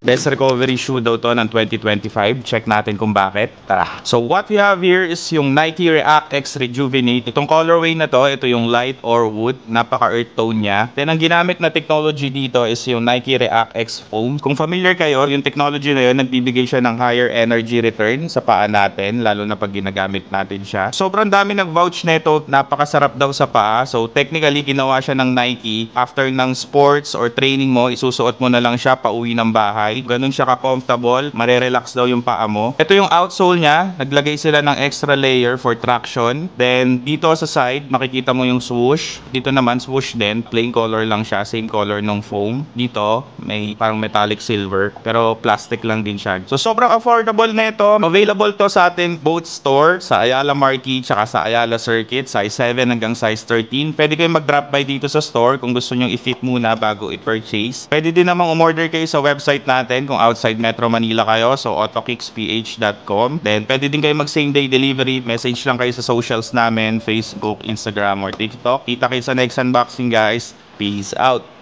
Best recovery shoe daw to ng 2025. Check natin kung bakit. Tara. So what we have here is yung Nike React X Rejuvenate. Itong colorway na to, ito yung light or wood. Napaka-earth tone niya. Then ang ginamit na technology dito is yung Nike React X Foam. Kung familiar kayo, yung technology na yun, nagbibigay siya ng higher energy return sa paa natin, lalo na pag ginagamit natin siya. Sobrang dami nag-vouch nito. Napakasarap daw sa paa. So technically, ginawa siya ng Nike. After ng sports or training mo, isusuot mo na lang siya pauwi ng bahay. Ganun siya ka-comfortable, marerelax daw yung paa mo. Ito yung outsole niya, naglagay sila ng extra layer for traction. Then dito sa side, makikita mo yung swoosh. Dito naman swoosh din, plain color lang siya, same color ng foam. Dito, may parang metallic silver, pero plastic lang din siya. So sobrang affordable na ito. Available to sa ating both store, sa Ayala Marquee, tsaka sa Ayala Circuit, size 7 hanggang size 13. Pwede kayo mag-drop by dito sa store kung gusto nyo i-fit muna bago i-purchase. Pwede din namang umorder kayo sa website natin kung outside Metro Manila kayo, so autokicksph.com. Then pwede din kayo mag same day delivery, message lang kayo sa socials namin, Facebook, Instagram or TikTok. Kita kayo sa next unboxing guys. Peace out.